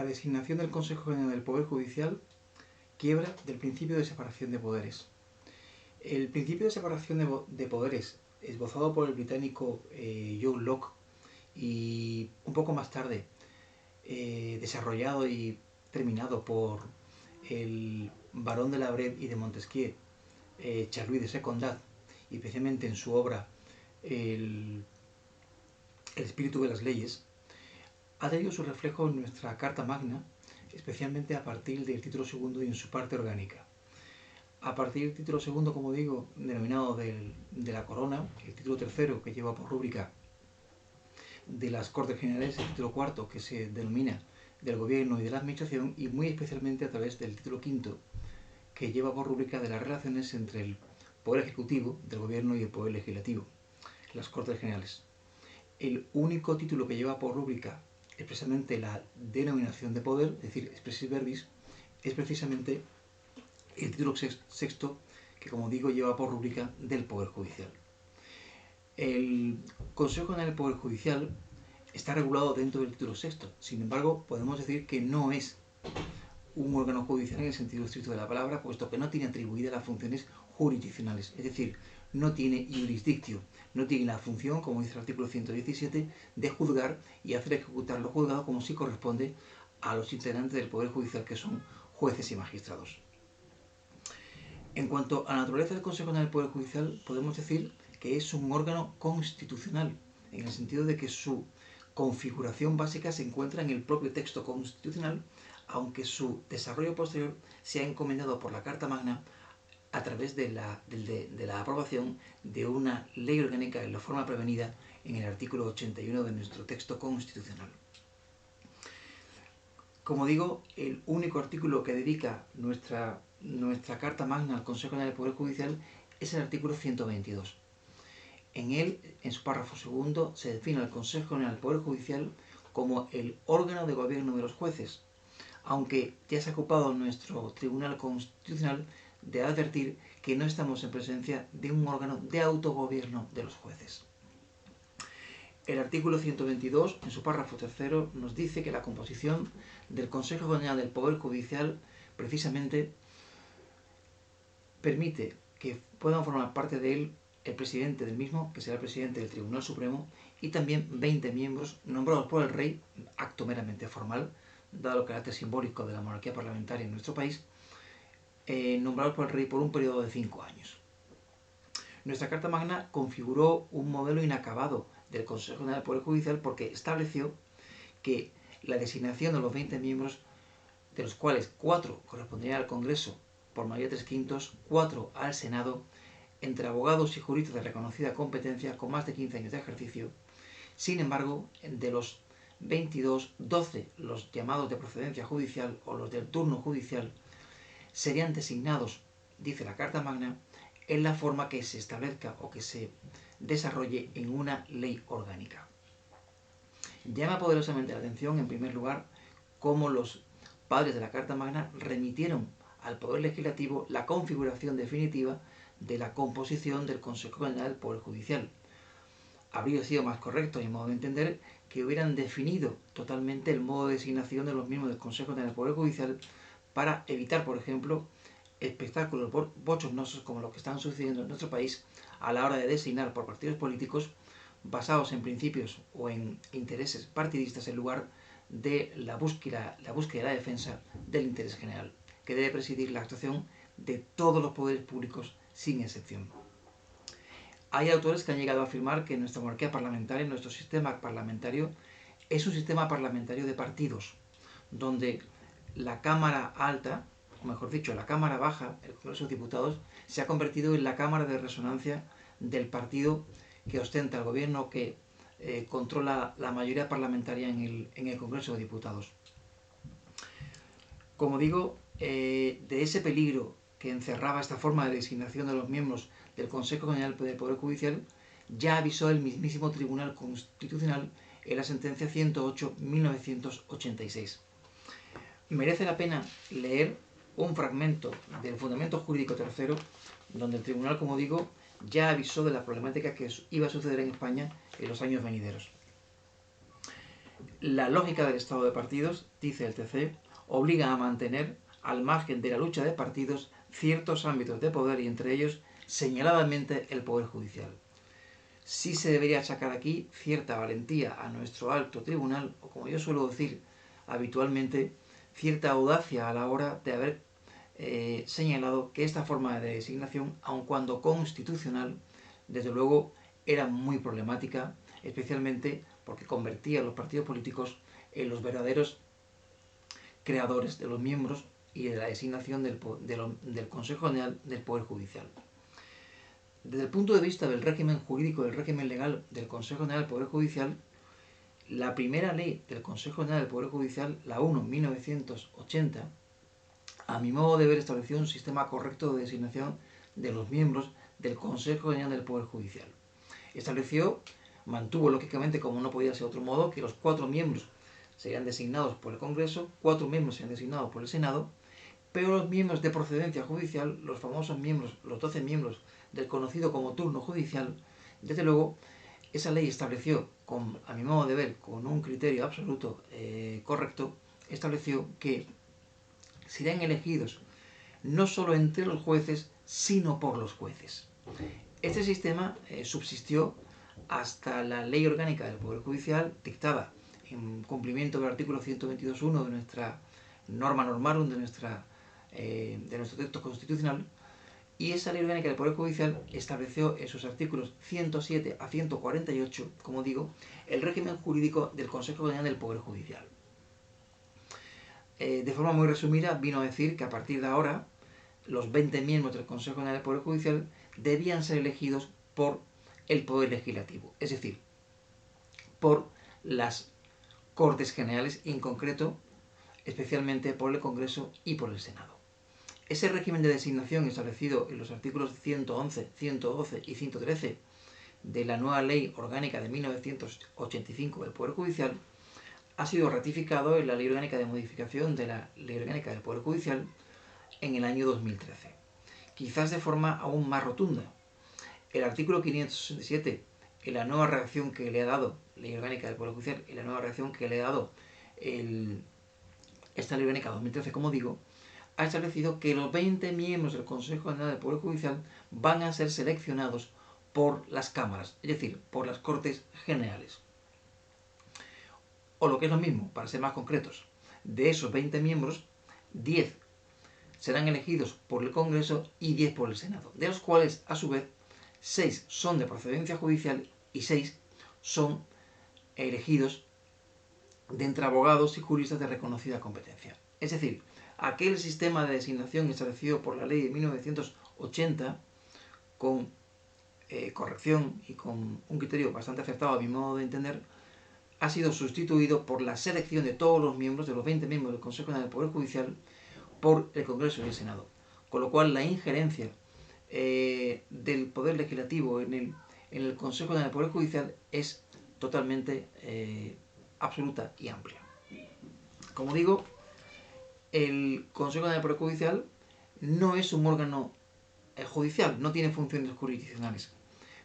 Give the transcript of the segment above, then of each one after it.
La designación del Consejo General del Poder Judicial quiebra del principio de separación de poderes. El principio de separación de poderes, esbozado por el británico John Locke y un poco más tarde desarrollado y terminado por el barón de la Brève y de Montesquieu, Charles de Secondat, y especialmente en su obra el espíritu de las leyes, ha tenido su reflejo en nuestra Carta Magna, especialmente a partir del título segundo y en su parte orgánica. A partir del título segundo, como digo, denominado de la corona, el título tercero, que lleva por rúbrica de las Cortes Generales, el título cuarto, que se denomina del gobierno y de la administración, y muy especialmente a través del título quinto, que lleva por rúbrica de las relaciones entre el poder ejecutivo del gobierno y el poder legislativo, las Cortes Generales. El único título que lleva por rúbrica expresamente la denominación de poder, es decir, expressis verbis, es precisamente el título sexto, que como digo lleva por rúbrica del Poder Judicial. El Consejo General del Poder Judicial está regulado dentro del título sexto, sin embargo podemos decir que no es un órgano judicial en el sentido estricto de la palabra, puesto que no tiene atribuidas las funciones jurisdiccionales, es decir, no tiene jurisdictio, no tiene la función, como dice el artículo 117, de juzgar y hacer ejecutar lo juzgado como sí corresponde a los integrantes del Poder Judicial, que son jueces y magistrados. En cuanto a la naturaleza del Consejo General del Poder Judicial, podemos decir que es un órgano constitucional, en el sentido de que su configuración básica se encuentra en el propio texto constitucional, aunque su desarrollo posterior se ha encomendado por la Carta Magna a través de la aprobación de una ley orgánica en la forma prevenida en el artículo 81 de nuestro texto constitucional. Como digo, el único artículo que dedica nuestra Carta Magna al Consejo General del Poder Judicial es el artículo 122. En él, en su párrafo segundo, se define al Consejo General del Poder Judicial como el órgano de gobierno de los jueces, aunque ya se ha ocupado nuestro Tribunal Constitucional de advertir que no estamos en presencia de un órgano de autogobierno de los jueces. El artículo 122, en su párrafo tercero, nos dice que la composición del Consejo General del Poder Judicial precisamente permite que puedan formar parte de él el presidente del mismo, que será el presidente del Tribunal Supremo, y también 20 miembros nombrados por el rey, acto meramente formal, dado el carácter simbólico de la monarquía parlamentaria en nuestro país, nombrados por el rey por un periodo de 5 años. Nuestra Carta Magna configuró un modelo inacabado del Consejo General del Poder Judicial porque estableció que la designación de los 20 miembros, de los cuales 4 corresponderían al Congreso por mayoría de 3/5, 4 al Senado, entre abogados y juristas de reconocida competencia con más de 15 años de ejercicio. Sin embargo, de los 22, 12, los llamados de procedencia judicial o los del turno judicial, serían designados, dice la Carta Magna, en la forma que se establezca o que se desarrolle en una ley orgánica. Llama poderosamente la atención, en primer lugar, cómo los padres de la Carta Magna remitieron al Poder Legislativo la configuración definitiva de la composición del Consejo General del Poder Judicial. Habría sido más correcto, en modo de entender, que hubieran definido totalmente el modo de designación de los miembros del Consejo General del Poder Judicial para evitar, por ejemplo, espectáculos bochornosos como los que están sucediendo en nuestro país a la hora de designar por partidos políticos basados en principios o en intereses partidistas en lugar de la búsqueda y la defensa del interés general, que debe presidir la actuación de todos los poderes públicos sin excepción. Hay autores que han llegado a afirmar que nuestra monarquía parlamentaria, nuestro sistema parlamentario, es un sistema parlamentario de partidos, donde la Cámara Alta, o mejor dicho, la Cámara Baja, el Congreso de Diputados, se ha convertido en la cámara de resonancia del partido que ostenta el gobierno, que controla la mayoría parlamentaria en el Congreso de Diputados. Como digo, de ese peligro que encerraba esta forma de designación de los miembros del Consejo General del Poder Judicial, ya avisó el mismísimo Tribunal Constitucional en la sentencia 108/1986. Merece la pena leer un fragmento del Fundamento Jurídico Tercero, donde el Tribunal, como digo, ya avisó de la problemática que iba a suceder en España en los años venideros. La lógica del estado de partidos, dice el TC, obliga a mantener, al margen de la lucha de partidos, ciertos ámbitos de poder y entre ellos, señaladamente, el Poder Judicial. Sí se debería achacar aquí cierta valentía a nuestro alto tribunal, o como yo suelo decir habitualmente, cierta audacia a la hora de haber señalado que esta forma de designación, aun cuando constitucional, desde luego era muy problemática, especialmente porque convertía a los partidos políticos en los verdaderos creadores de los miembros y de la designación del Consejo General del Poder Judicial. Desde el punto de vista del régimen jurídico, del régimen legal del Consejo General del Poder Judicial, la primera ley del Consejo General del Poder Judicial, la 1/1980, a mi modo de ver, estableció un sistema correcto de designación de los miembros del Consejo General del Poder Judicial. Mantuvo lógicamente, como no podía ser de otro modo, que los 4 miembros serían designados por el Congreso, 4 miembros serían designados por el Senado, pero los miembros de procedencia judicial, los famosos miembros, los 12 miembros del conocido como turno judicial, desde luego, esa ley estableció, a mi modo de ver, con un criterio absoluto correcto, estableció que serían elegidos no solo entre los jueces, sino por los jueces. Este sistema subsistió hasta la Ley Orgánica del Poder Judicial, dictada en cumplimiento del artículo 122.1 de nuestra norma normarum, de nuestro texto constitucional, y esa Ley Orgánica del Poder Judicial estableció en sus artículos 107 a 148, como digo, el régimen jurídico del Consejo General del Poder Judicial. De forma muy resumida, vino a decir que a partir de ahora los 20 miembros del Consejo General del Poder Judicial debían ser elegidos por el Poder Legislativo, es decir, por las Cortes Generales, y en concreto, especialmente por el Congreso y por el Senado. Ese régimen de designación establecido en los artículos 111, 112 y 113 de la nueva Ley Orgánica de 1985 del Poder Judicial ha sido ratificado en la Ley Orgánica de Modificación de la Ley Orgánica del Poder Judicial en el año 2013. Quizás de forma aún más rotunda. El artículo 567, en la nueva redacción que le ha dado la Ley Orgánica del Poder Judicial, en la nueva redacción que le ha dado esta Ley Orgánica 2013, como digo, ha establecido que los 20 miembros del Consejo General del Poder Judicial van a ser seleccionados por las cámaras, es decir, por las Cortes Generales. O lo que es lo mismo, para ser más concretos, de esos 20 miembros, 10 serán elegidos por el Congreso y 10 por el Senado, de los cuales, a su vez, 6 son de procedencia judicial y 6 son elegidos de entre abogados y juristas de reconocida competencia. Es decir, aquel sistema de designación establecido por la ley de 1980, con corrección y con un criterio bastante acertado a mi modo de entender, ha sido sustituido por la selección de todos los miembros, de los 20 miembros del Consejo General del Poder Judicial, por el Congreso y el Senado. Con lo cual la injerencia del Poder Legislativo en el Consejo General del Poder Judicial es totalmente absoluta y amplia. Como digo, el Consejo General del Poder Judicial no es un órgano judicial, no tiene funciones jurisdiccionales,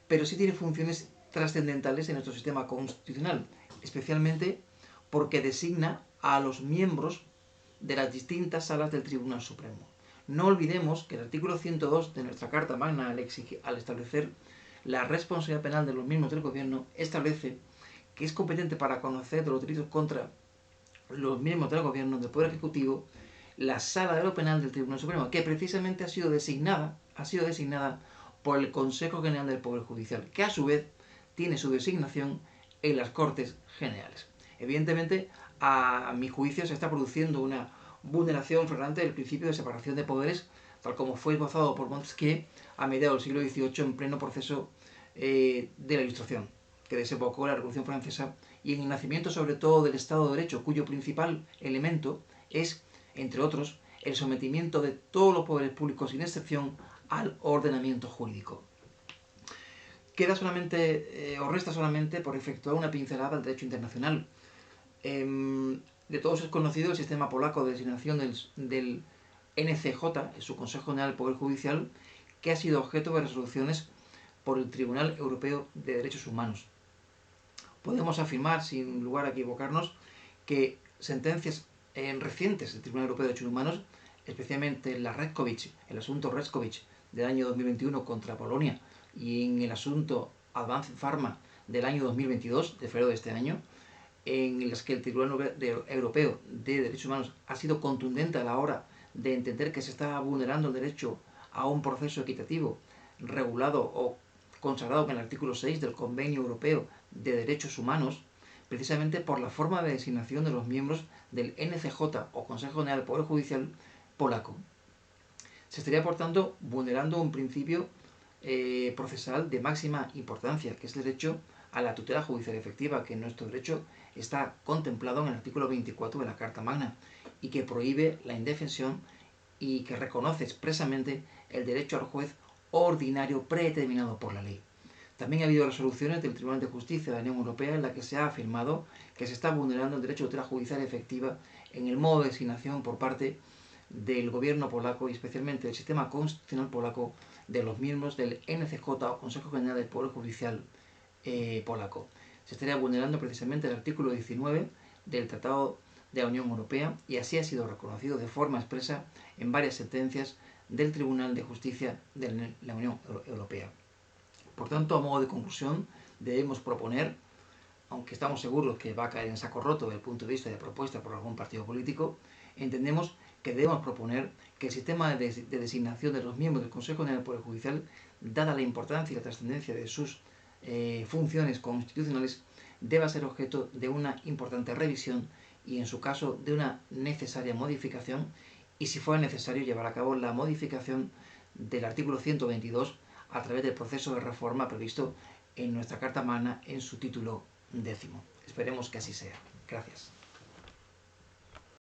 pero sí tiene funciones trascendentales en nuestro sistema constitucional, especialmente porque designa a los miembros de las distintas salas del Tribunal Supremo. No olvidemos que el artículo 102 de nuestra Carta Magna, al establecer la responsabilidad penal de los miembros del Gobierno, establece que es competente para conocer de los delitos contra los miembros del Gobierno, del Poder Ejecutivo, la Sala de lo Penal del Tribunal Supremo, que precisamente ha sido designada por el Consejo General del Poder Judicial, que a su vez tiene su designación en las Cortes Generales. Evidentemente, a mi juicio, se está produciendo una vulneración flagrante del principio de separación de poderes, tal como fue esbozado por Montesquieu a mediados del siglo XVIII en pleno proceso de la Ilustración, que desembocó la Revolución Francesa y en el nacimiento sobre todo del Estado de Derecho, cuyo principal elemento es, entre otros, el sometimiento de todos los poderes públicos sin excepción al ordenamiento jurídico. Queda solamente, o resta solamente, por efectuar una pincelada al derecho internacional. De todos es conocido el sistema polaco de designación del NCJ, su Consejo General del Poder Judicial, que ha sido objeto de resoluciones por el Tribunal Europeo de Derechos Humanos. podemos afirmar, sin lugar a equivocarnos, que sentencias recientes del Tribunal Europeo de Derechos Humanos, especialmente la Retkovich, el asunto Retkovich del año 2021 contra Polonia, y en el asunto Advanced Pharma del año 2022, de febrero de este año, en las que el Tribunal Europeo de Derechos Humanos ha sido contundente a la hora de entender que se está vulnerando el derecho a un proceso equitativo regulado o consagrado en el artículo 6 del Convenio Europeo de Derechos Humanos, precisamente por la forma de designación de los miembros del NCJ o Consejo General del Poder Judicial polaco. Se estaría, por tanto, vulnerando un principio procesal de máxima importancia, que es el derecho a la tutela judicial efectiva, que en nuestro derecho está contemplado en el artículo 24 de la Carta Magna y que prohíbe la indefensión y que reconoce expresamente el derecho al juez ordinario predeterminado por la ley. También ha habido resoluciones del Tribunal de Justicia de la Unión Europea en la que se ha afirmado que se está vulnerando el derecho de tutela judicial efectiva en el modo de designación por parte del gobierno polaco y especialmente del sistema constitucional polaco de los miembros del NCJ o Consejo General del Poder Judicial polaco. Se estaría vulnerando precisamente el artículo 19 del Tratado de la Unión Europea y así ha sido reconocido de forma expresa en varias sentencias del Tribunal de Justicia de la Unión Europea. Por tanto, a modo de conclusión, debemos proponer, aunque estamos seguros que va a caer en saco roto desde el punto de vista de propuesta por algún partido político, entendemos que debemos proponer que el sistema de designación de los miembros del Consejo General del Poder Judicial, dada la importancia y la trascendencia de sus funciones constitucionales, deba ser objeto de una importante revisión y, en su caso, de una necesaria modificación, y si fuera necesario llevar a cabo la modificación del artículo 122 a través del proceso de reforma previsto en nuestra Carta Magna en su título 10. Esperemos que así sea. Gracias.